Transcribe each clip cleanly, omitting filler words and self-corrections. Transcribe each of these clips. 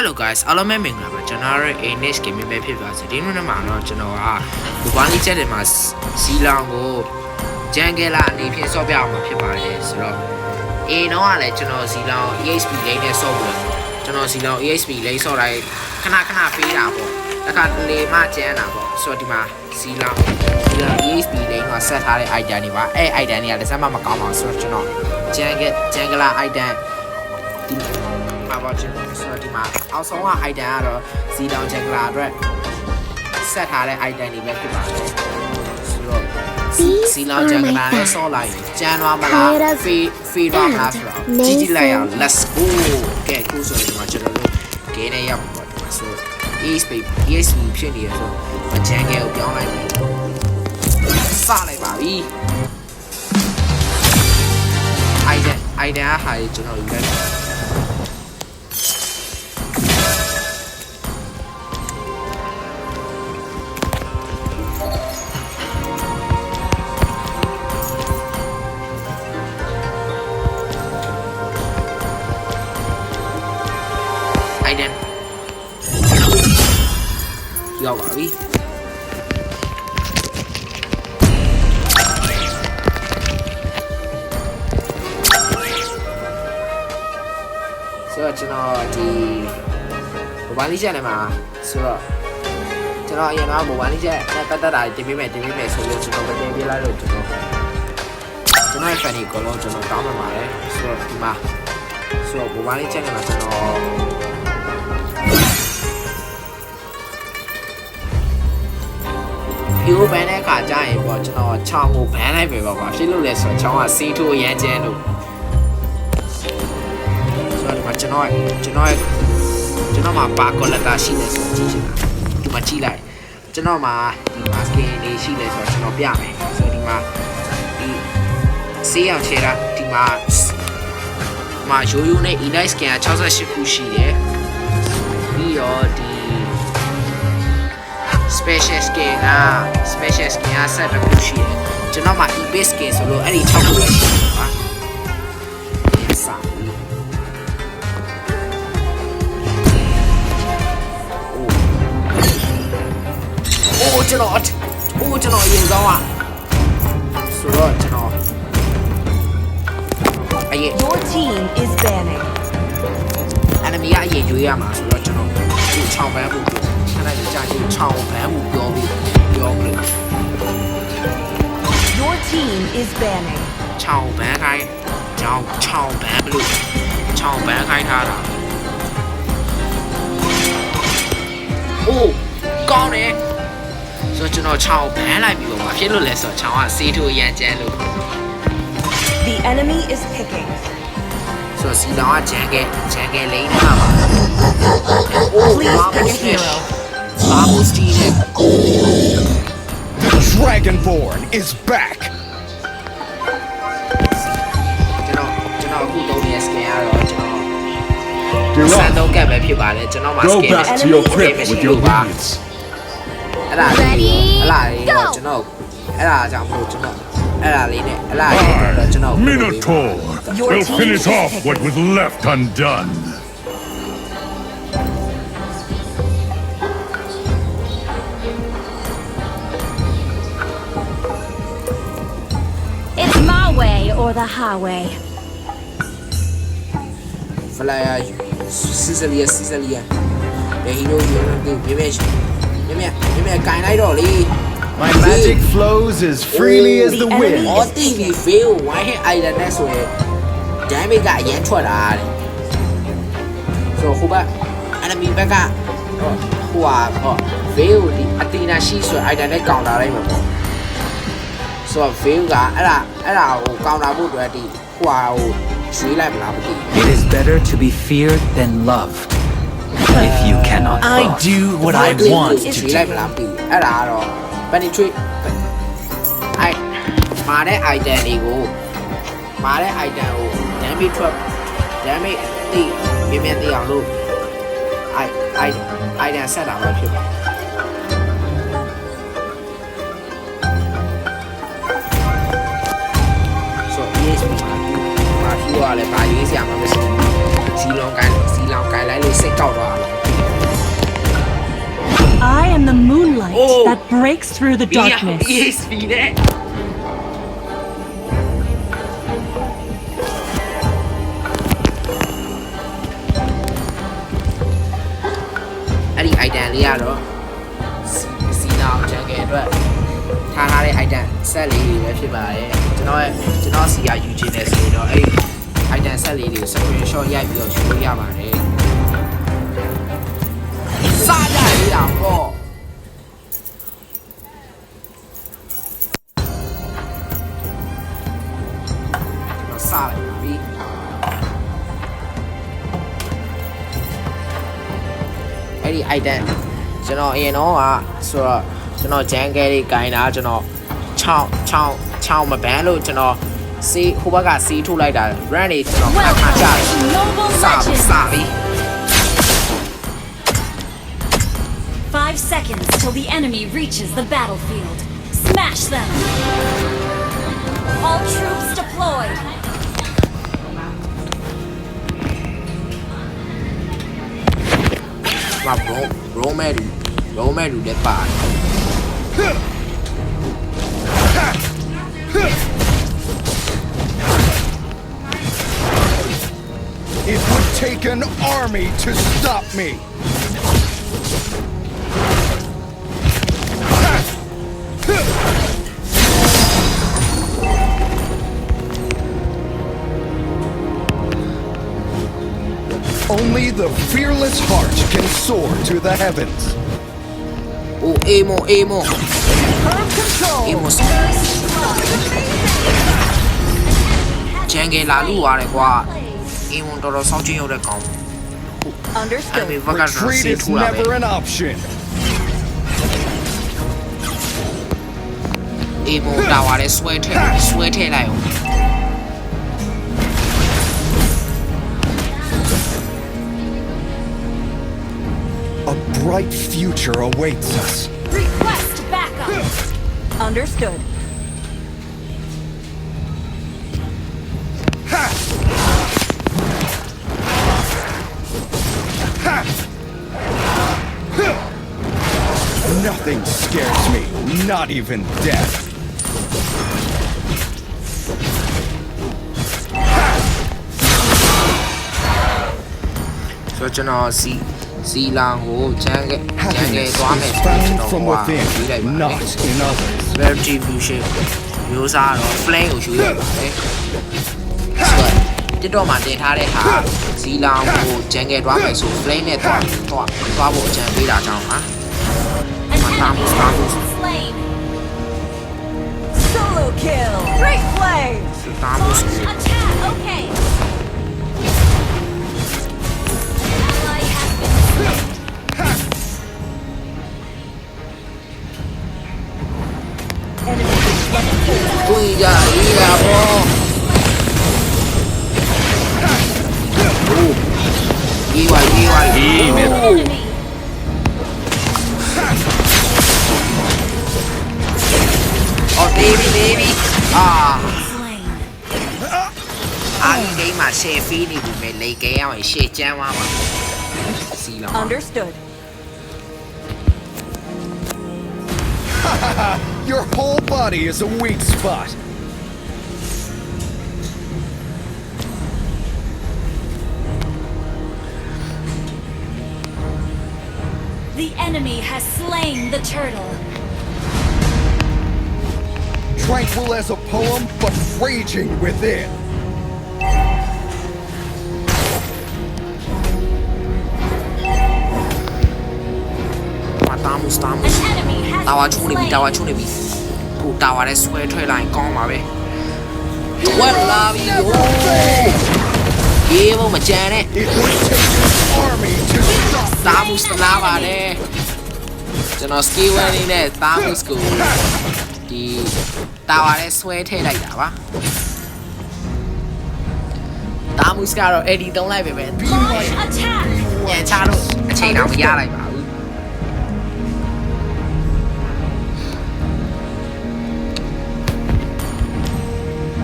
Hello guys အားလုံးပဲမင်္ဂလာပါကျွန်တော်ရဲ့ ANS Gaming ပဲဖြစ်ပါစေဒီနေ့မှာတော့ကျွန်တော်ကဘူဘာလီချက်တွေမှာစီလောင်ကိုဂျန်ဂယ်လာအနေဖြင့်ဆော့ပြအောင်မှာဖြစ်ပါတယ်ဆိုတော့ A တော့ကလည်းကျွန်တော်စီလောင် EXP လိမ့်နဲ့ဆော့ပြီးကျွန်တော်စီလောင် EXP လိမ့်ဆော့တိုင်းခဏပေးတာပေါ့တစ်ခါလေမှကျန်းတာပေါ့ဆိုတော့ဒီမှာစီလောင် EXP လိမ့်ကဆက်ထားတဲ့ item တွေပါအဲ item တွေကလည်းစမ်းမကောင်းပါဘူးဆိုတော့ကျွန်တော်ဂျန်ဂယ်လာ item ဒီမှာပါကျွန်တော်ဆိုတော့ဒီမှာအောက်ဆုံးက item ကတော့စီလောင်ဂျန်ဂယ်လာအတွက်ဆက်ထားတဲ့ item တွေပဲဖြစ်ပါတယ်ဆိုတော့စီလောင်ဂျန်ဂယ်လာနဲ့ဆော့လိုက်ကျန်းသွားမလားဖေးသွားမလားဆိုတော့ကြည့်လိုက်အောင် let's go ကဲခုဆိုရင်ဒီမှာကျွန်တော်တို့ game နဲ့ရောက်ပါတော့ဆိုတော့ EXP ဖြစ်နေရဆိုတော့ဂျန်ဂယ်ကိုပြောင်းလိုက်ပြီစလိုက်ပါပြီ item ဟာကျွန်တော်ယူလိုက်ရောက်ပါပြီဆိုတော့ကျွန်တော်ဒီမိုဘိုင်းလေးချက်နဲ့မှာဆိုတော့ကျွန်တော်အရင်ကမိုဘိုင်းလေးချက်နဲ့ပတ်သက်တာတင်ပေးမယ်ဆိုလို့ကျွန်တော်မတင်ပြလိုက်လို့ကျွန်တော်ရဲ့ fan တွေကတော့ကျွန်တော်တောင်းပန်ပါတယ်ဆိုတော့ဒီမှာဆိုတော့မိုဘိုင်းလေးချက်နဲ့မှာကျွန်တော်ဒီဘန်တဲ့အခါကျရင်ပေါ့ကျွန်တော်ချောင်းကိုဘန်လိုက်ပဲပေါ့ကွာဖြစ်လို့လဲဆိုတော့ချောင်းကစီးထိုးရမ်းကျန်းလို့ဆိုတော့ဒီမှာကျွန်တော်မှာပါကော်လက်တာရှိတယ်ဆိုတော့ကြည့်ချင်တာဒီမှာကြည့်လိုက်ကျွန်တော်မှာဒီမှာ skin လေးရှိတယ်ဆိုတော့ကျွန်တော်ပြမယ်ဆိုတော့ဒီမှာဒီဆေးရောင်ချေတာဒီမှာရိုးနဲ့ elite skin က68ခုရှိတယ်ပြီးတော့ဒီspecial skin ကဆက်တစ်ခုရှိတယ်ကျွန်တော်မှာ eBay skin ဆိုလို့အဲ့ဒီ6ခုပဲရှိတယ်ပါစအိုးကျွန်တော်အရင်ကောင်းอ่ะဆိုတော့ကျွန်တော်Your team is banning enemy ကအရင်ရွေးရမှာဆိုတော့ကျွန်တော်ဒီ6ဘန်းမှုခဏကြာကြီး6ဘန်းမှုပြောမလို့ Your team is banning 6ဘန်းခိုင်း6ဘန်းဘလို့6ဘန်းခိုင်းထားတာအိုးကောင်းတယ်ဆိုတော့ကျွန်တော်6ဘန်းလိုက်ပြီပေါ့ဘာဖြစ်လို့လဲဆိုတော့6ကစေးထိုးရမ်းကျန်းလို့ The enemy is pickingဆိုတော့စီလောင်ကဂျန်ကယ်လိမ့်ထားပါအိုး Please pick a hero Dragonborn is back ကျွန်တော်အခုသုံးနေတဲ့ skin ကတော့ကျွန်တော်စံတော့ကပ်ပဲဖြစ်ပါတယ်ကျွန်တော်မှာ Go skin back to your crypt with your minions အဲ့ဒါလေးတော့ကျွန်တော်အဲ့ဒါကြောင့်မလို့ကျွန်တော်အဲ့ဒါလေးနဲ့အဲ့ဒါလေးတော့ကျွန်တော် Minotaur will finish off what was left undone It's my way or the highway Flyer Sicilia ဘယ်ဟီရိုယူမြေကိုင်လိုက်တော့လေ My magic flows as freely as the wind. အော်တီဗီဖေးဝိုင်းဟစ်အိုင်လန်နဲ့ဆိုရင် damage ကအရင်ထွက်တာတဲ့ဆိုဟိုဘက် enemy ဘက်ကဟိုဟာဖေးကိုဒီအတီနာရှိဆိုအိုင်လန်နဲ့ကောင်တာလိုက်မှာပေါ့ဆိုတော့ဖေးကအဲ့ဒါကိုကောင်တာဖို့အတွက်ဒီဟိုဟာကိုရွှေ့လိုက်မလားမသိဘူး It is better to be feared than loved. If you cannot I do what I want to ရွှေ့လိုက်မလားမသိဘူးအဲ့ဒါကတော့ penetrate မာတဲ့ item ကို damage ထွက် damage တိမြင်သိအောင်လို့ item ဆက်တာပဲဖြစ်ပါဆို EXP မှာ hero ကလည်းဘာရွေးစရာမှမရှိဘူးစီလောင်ကိုင်လိုက်လို့စိတ်ကောက်သွားတာ that breaks through the darkness. Yes, be that. အဲ့ဒီ item လေးကတော့စီနာဂျန်ကယ်အတွက်ထားထားတဲ့ item set လေးတွေပဲဖြစ်ပါတယ်ကျွန်တော်စီကယူခြင်းနဲ့ဆိုတော့အဲ့ဒီ item set လေးတွေကို screenshot ရိုက်ပြီးတော့ယူလို့ရပါတယ်စားကြရအောင်ပေါ့စားလိုက်ပါပြီအဲ့ဒီ item ကျွန်တော်အရင်တော့ကဆိုတော့ကျွန်တော်ဂျန်ကယ်လေးဂိုင်းတာကျွန်တော်6မဘန်းလို့ကျွန်တော်စီဟိုဘက်ကစီထုတ်လိုက်တာ run နေကျွန်တော်ခါကြတယ် Noble စ legend. ပြီ 5 seconds till the enemy reaches the battlefield. Smash them. All troops deployed. မရိုမဲလူလည်းပါတယ် It would take an army to stop me. Only the fearless heart can soar to the heavens. အိုးအေးမို့ Firm control. အေးမို့ဂျန်ကယ်လာလူရတယ်ကွာအေးမို့တော်တော်စောင့်ကြည့်ရတဲ့ကောင်အဲ့ Understood. ဒီဘက်က Retreat စီ is ထူလာပဲ never an option. အေးမို့တာဝါလဲဆွဲထည့်လိုက်အောင် A bright future awaits us. Request backup. Understood. Nothing scares me, not even death. ဆိုတော့ကျွန်တော်စီလာကိုဂျန်ကယ် Happiness သွားမယ် is ဆိုတော့ကျွန် found တော် from ဟို within, ပြီးလိုက်ပါမယ် not in others. Verity Fusion မျိုးစားတော့ flame ကိုယူရပါတယ်ဆိုတော့TikTok မှာတင်ထားတဲ့ဟာဇီလောင်ကိုဂျန်ကယ်သွားမယ်ဆို flame နဲ့သွားဖို့အကြံပေးတာကြောင့်ပါ An enemy has been slain. Solo kill. Great play. တာမှု Launch attack. Okay. Ally has been slain. Enemy defeated. တွင်ကြရေးတာပေါ့ရေးပါ Enemy. အော် baby အာ Slain. အာဒီဂိမ်းမှာ share fee နေပြီမဲ့လေကဲအောင်ရှေ့ကျန်းသွားပါစီလောင် Understood. Your whole body is a weak spot. The enemy has slain the turtle. Tranquil as a poem, but raging within. မှာတာမှု An enemy has တာဝါ been ချုံးနေပြီ slain. တာဝါချုံးနေပြီဟိုတာဝါနဲ့ဆွဲထွက်လိုက်ကောင်းပါပဲထွက်လာပြီဟိုရေးဖို့မကြမ်းနဲ့ It would take an army to stop တာမှုစလာပါတယ်ကျွန်တော် skill 1လေးနဲ့တာမှုစကိုဒီတာဝါနဲ့ဆွဲထည့်လိုက်တာပါတာမှုစကတော့ AD သုံးလိုက်ပဲပဲ Launch attack. ပြန်ချလို့အချိန်တော့မရလိုက်ပါဘူး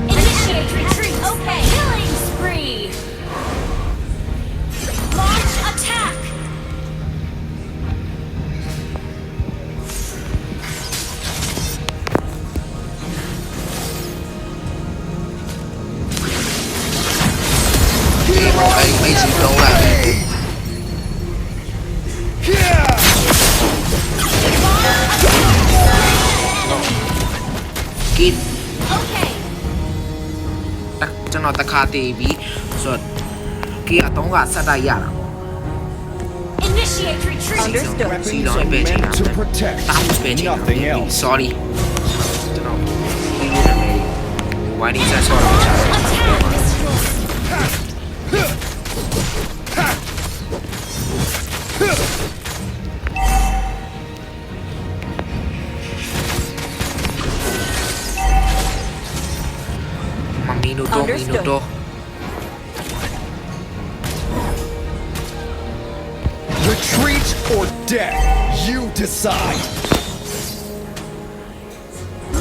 Initiate retreat. Okay. Killing spree. Launch attack. ကီ Okay. ကျွန်တော်တခါတည်ပြီးဆိုတော့ကီကတော့ကဆက်တိုက်ရတာ Initiate retreat. Weapons are Beijing, meant to man. protect, Nothing nothing else. Sorry ကျွန်တော်ဒီလိုနဲ့ဝိုင်းနေဆက်ဆော့တော့ချာ Attack destroyed. မမီနိုတော့မီနိုတော့ Retreat or death, you decide.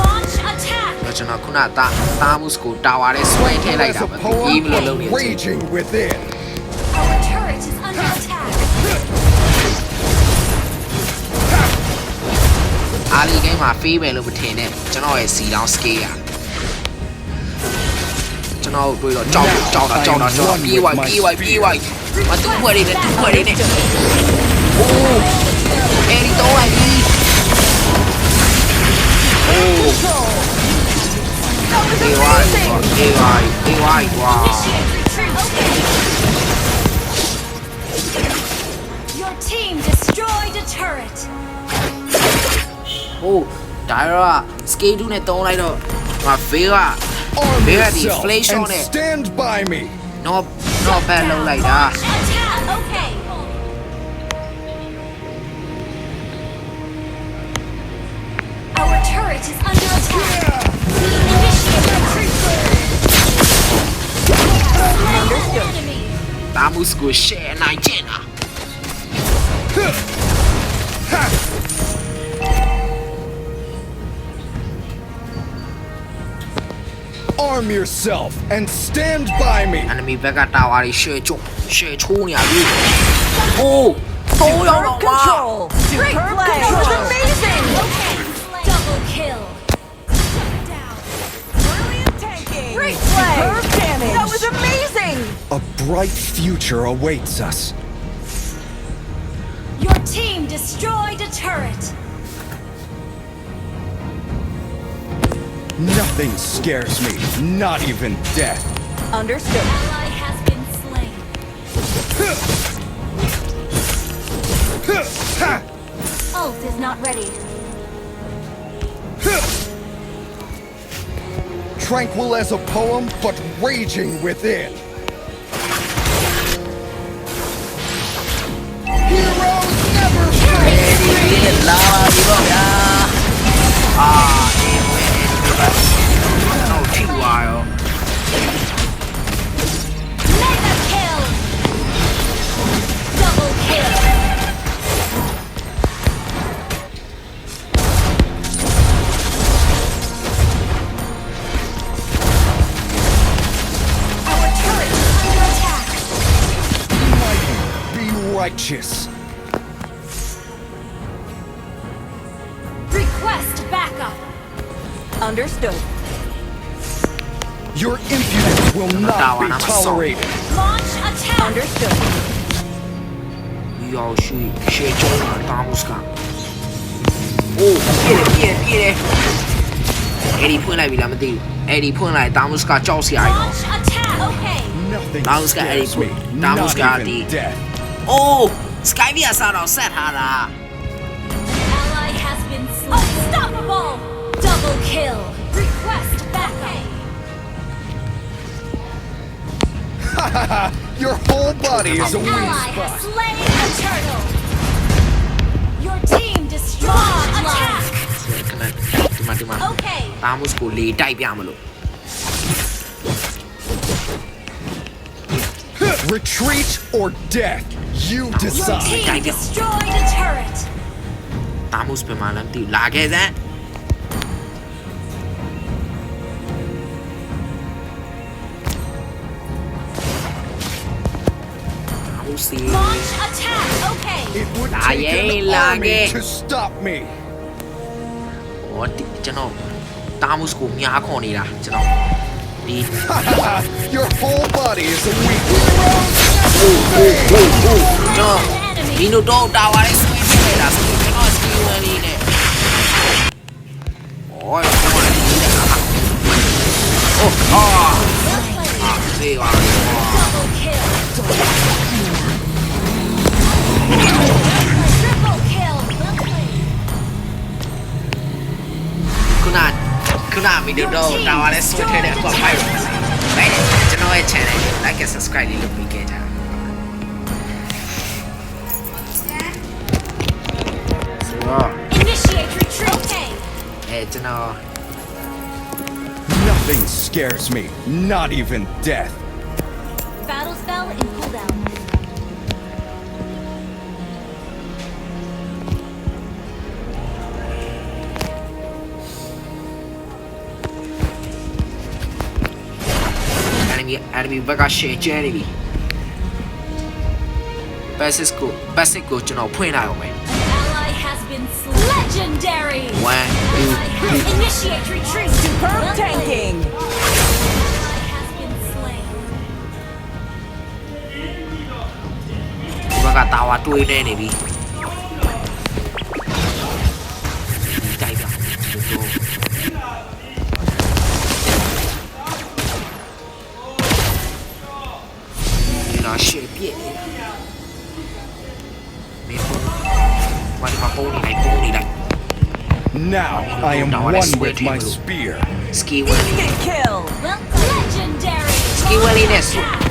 Launch attack. ကျွန်တော်ခုနတာမုစကိုတာဝါနဲ့ဆွဲထည့်လိုက် As တာ a ပဲပြီးမ poem လို့လုံးနေ of တယ် raging within. Our turret is under attack. အားလီဂိမ်းမှာဖေးမယ်လို့မထင်နဲ့ကျွန်တော်ရဲ့စီတောင်း scale ရကျွန်တော်တို့တော့ကြောက်ပြေးဝိုင်းမတူဖွဲ့နေနဲ့အိုးအဲဒီတော့ဝိုင်းဒီအိုးအေးဝိုင်းဝါ Initiate retreat. Okay. Your team destroyed a turret. ဟိုဒါရော scale 2နဲ့တုံးလိုက်တော့ငါဖေးက Arm Bear the yourself inflation and on it. stand by me. not bad လုံးလိုက်တာ Launch attack. Okay. Our turret is under attack. Initiate retreat. Understood. Enemy. တာမုစကို share နိုင်ကျင်တာ Arm yourself and stand by me. enemy ဘက်ကတာဝါတွေ share ချိုးနေရပြီဟို3ရောက်တော့ကွာ Great play. That was amazing. Okay. Double kill. Down. Brilliant tanking! Great play. Superb damage! That was amazing! A bright future awaits us. Your team destroyed a turret. Nothing scares me, not even death. Understood. Ally has been slain. Ult is not ready. Tranquil as a poem, but raging within. Heroes never fail. လာပါပြီပေါ့ဗျာအာအေးဝဲကျွန်တော်ထိသွားရော Mega kill. Double kill. Our turret is under attack. Be righteous. Request backup. Understood. Your impudence will not be tolerated. Launch attack. Understood. ရောက်ရှိရှေ့ကျုံးတာတာမုစကအိုးပြည့်တယ်အဲ့ဒီဖွင့်လိုက်ပြီလားမသိဘူးအဲ့ဒီဖွင့်လိုက်တာမုစကကြောက်စရာကြီး Launch attack. Okay. Nothing Mouse got scares a- me, Mouse not got even the- death. အိုး Skyvia စားတော့ဆက်ထားတာ Ally has been slain. Unstoppable. Double kill. Request backup. Your whole body is a weak Ally has spot. slain the turtle. Your team destroyed attack. ခဏဒီမှာ Okay. တာမုစကိုလေတိုက်ပြမလို့ Retreat or death, you Your decide. team destroyed a turret. တာမုစပဲမှလည်းမသိဘူးလာခဲ့စမ်းတာမုစီ Launch attack. Okay. It would La take ye, an la army ye. to stop me. ဟောဒီကျွန်တော်တာမုစကိုမြားခေါ်နေတာကျွန်တော်ဒီ Your whole body is a weak. ကျွန်တော် An enemy. ဒီလိုတော့တာဝါလေးဆွဲထည့်နေတာဆိုတော့ကျွန်တော်စကီဝယ်လေးနဲ့โอ้ยကျွန်တော်လည်းဒီနေတာဟာโอ้သေပါပြီ Double kill. Triple kill. Well played. ခုနမီဒီတော့တာဝါလေးဆွဲထည့်တဲ့အကွာဖိုက်ပါမယ်ကျွန်တော်ရဲ့ channel ကို like and subscribe လေးလုပ်ပေးခဲ့ကြဆိုတော့ Initiate retreat. Okay. ကျွန်တော် Nothing scares me, not even death. Battle spell in cooldown. enemy ဘက်က share ကျဲနေပြီ basic ကိုကျွန်တော်ဖွင့်လိုက်အောင်မယ် An ally has been slain. Legendary. 1 Initiate retreat. Superb Well played. tanking. An ally has been slain. 2ဘက်ကတာဝါတွေးနေနေပြီတိုက်ပါဒီလားရှေ့ပြည့်မင်းဘာဒီမှာပုံနေလိုက် Now I am one with my spear. စကီဝယ် Instant kill. Well, legendary. စကီဝယ်လေးနဲ့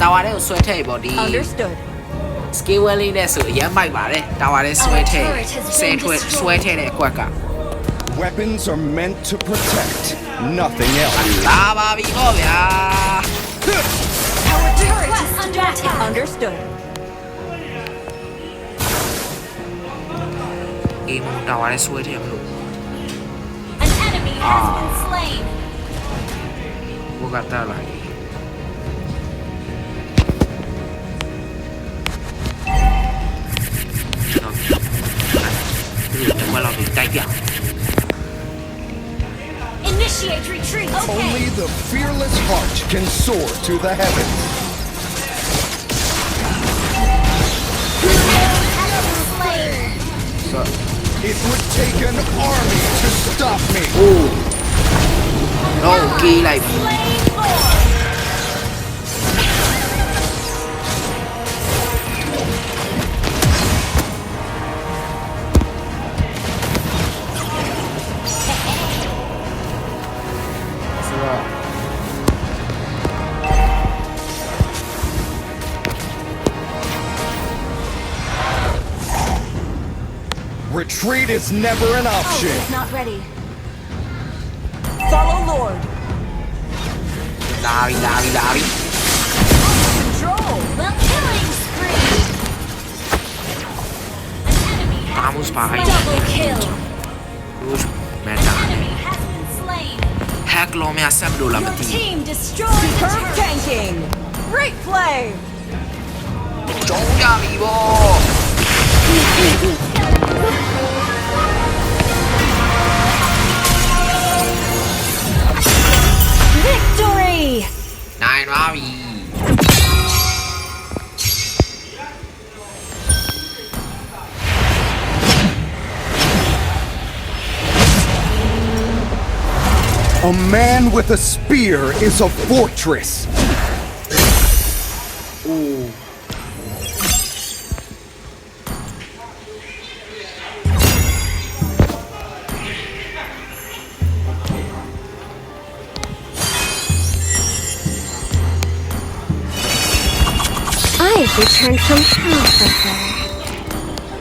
တာဝါလေးကိုဆွဲထည့်ပေါ့ဒီ Understood. စကီဝယ်လေးနဲ့ဆိုအရင်မိုက်ပါတယ်တာဝါလေးဆွဲထည့်ဆွဲထည့်တဲ့အကွက်က Weapons are meant to protect, nothing else. လာပါပြီပေါ့ဗျာ Our turret is under attack. Understood. အေးမတာဝါလေးဆွဲထည့်မလို့ An enemy has been slain. ဘုကတာလာပြီနော်ဒီတော့မလာပြီတိုက်ပြ Initiate retreat. Okay. Only the fearless heart can soar to the heavens. Slain. It would take an army to stop me. တော့ကေးလိုက်ပြီ Slain for. Retreat is never an option. It's not ready. Follow Lord. လာပြီ Control. Well, killing spree. An enemy has Vamos para ahí. double kill. မန်တာ Enemy has been slain. ဟက်လောမြဆက်မလို့လားမ Your သိ team destroyed the Superb turret. tanking. Great play. ဘူးကြောင်းကြပြီပေါ့ Victory. နိုင်ပါပြီ A man with a spear is a fortress. I've returned from hell for her.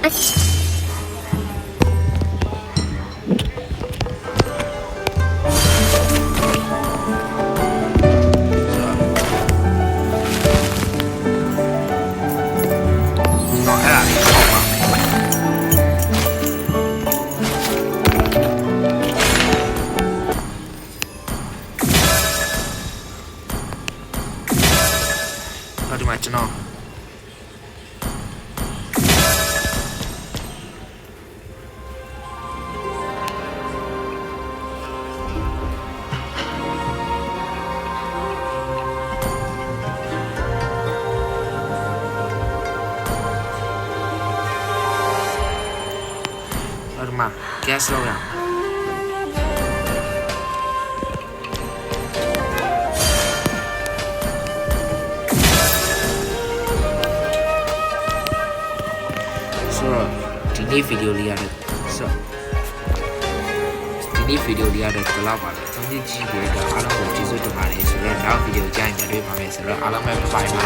gas လောက်ရအောင်ဆိုတော့ဒီနေ့ဗီဒီယိုလေးရတယ်ဆိုတော့ဒီနေ့ဗီဒီယိုလေးရတယ်ဒီလောက်ပါပဲသုံးကြည့်ကြည့်ပြီးတော့အားလုံးကိုကျေးဇူးတင်ပါတယ်ဆိုတော့နောက်ဗီဒီယိုကြိုင်ပြန်တွေ့ပါမယ်ဆိုတော့အားလုံးပဲ bye bye